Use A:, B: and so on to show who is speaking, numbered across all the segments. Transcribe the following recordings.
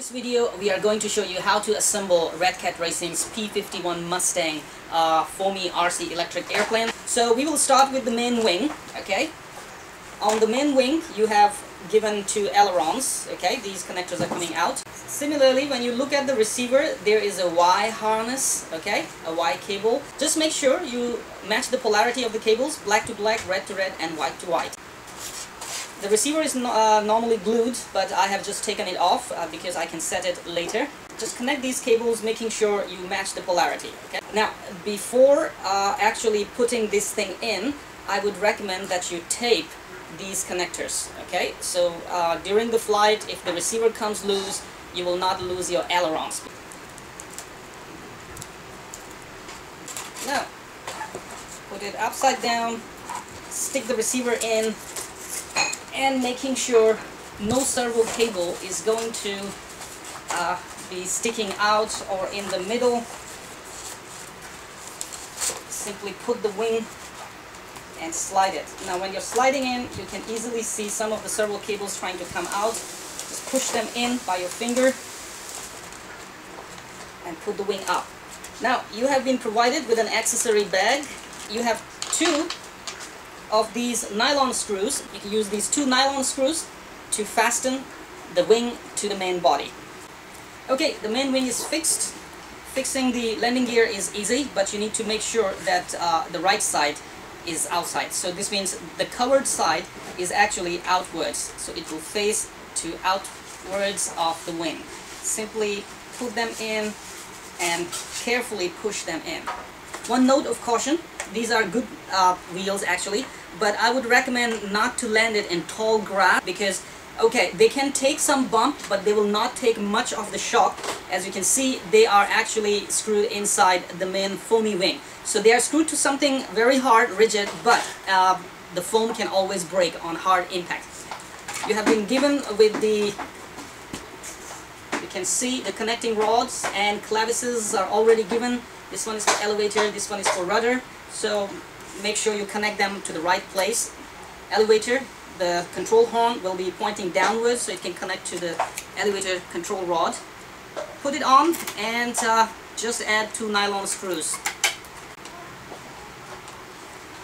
A: this video, we are going to show you how to assemble Redcat Racing's P-51 Mustang foamy RC electric airplane. So we will start with the main wing, okay? On the main wing, you have given two ailerons, okay? These connectors are coming out. Similarly, when you look at the receiver, there is a Y harness, okay? A Y cable. Just make sure you match the polarity of the cables, black to black, red to red, and white to white. The receiver is normally glued, but I have just taken it off because I can set it later. Just connect these cables, making sure you match the polarity. Okay? Now, before actually putting this thing in, I would recommend that you tape these connectors. Okay? So during the flight, if the receiver comes loose, you will not lose your ailerons. Now, put it upside down, stick the receiver in, and making sure no servo cable is going to be sticking out or in the middle. Simply put the wing and slide it. Now when you're sliding in, you can easily see some of the servo cables trying to come out. Just push them in by your finger and put the wing up. Now you have been provided with an accessory bag. You have two of these nylon screws. You can use these two nylon screws to fasten the wing to the main body. Okay, the main wing is fixed. Fixing the landing gear is easy, but you need to make sure that the right side is outside. So this means the covered side is actually outwards, so it will face to outwards of the wing. Simply put them in and carefully push them in. One note of caution, these are good wheels actually, but I would recommend not to land it in tall grass because, okay, they can take some bump, but they will not take much of the shock. As you can see, they are actually screwed inside the main foamy wing. So they are screwed to something very hard, rigid, but the foam can always break on hard impact. You have been given with the, you can see the connecting rods and clavises are already given. This one is for elevator, this one is for rudder, so make sure you connect them to the right place. Elevator, the control horn will be pointing downwards so it can connect to the elevator control rod. Put it on and just add two nylon screws.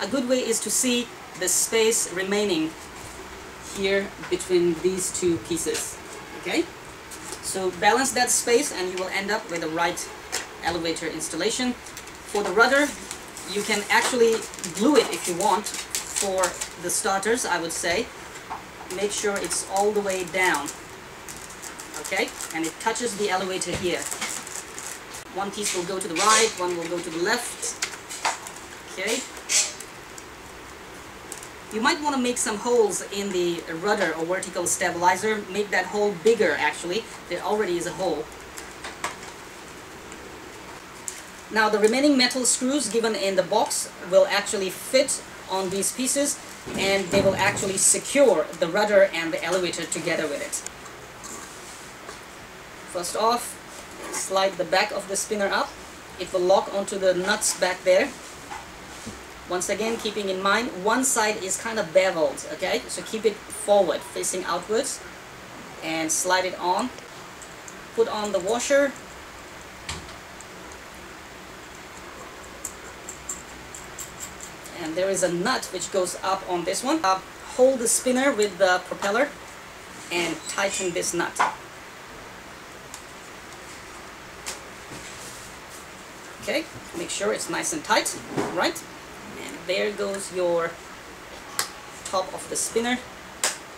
A: A good way is to see the space remaining here between these two pieces. Okay? So balance that space and you will end up with the right elevator installation. For the rudder, you can actually glue it if you want. For the starters, I would say, make sure it's all the way down. Okay? And it touches the elevator here. One piece will go to the right, one will go to the left. Okay? You might want to make some holes in the rudder or vertical stabilizer. Make that hole bigger actually. There already is a hole. Now the remaining metal screws given in the box will actually fit on these pieces and they will actually secure the rudder and the elevator together with it. First off, slide the back of the spinner up. It will lock onto the nuts back there. Once again, keeping in mind, one side is kind of beveled, okay? So keep it forward, facing outwards, and slide it on. Put on the washer. And there is a nut which goes up on this one. Hold the spinner with the propeller and tighten this nut. Okay, make sure it's nice and tight, right? And there goes your top of the spinner.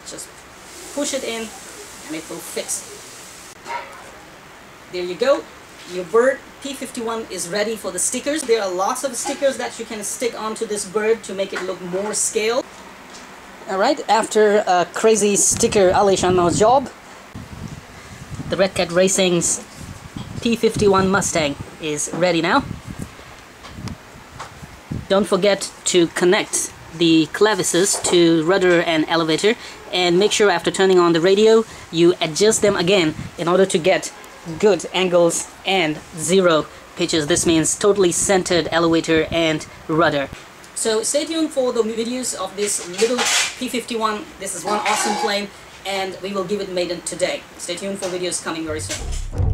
A: Just push it in and it will fix. There you go. Your bird P-51 is ready for the stickers. There are lots of stickers that you can stick onto this bird to make it look more scale. Alright, after a crazy sticker AliShanmao job, the Redcat Racing's P-51 Mustang is ready now. Don't forget to connect the clavises to rudder and elevator, and make sure after turning on the radio you adjust them again in order to get good angles and zero pitches. This means totally centered elevator and rudder. So stay tuned for the videos of this little P-51. This is one awesome plane and we will give it maiden today. Stay tuned for videos coming very soon.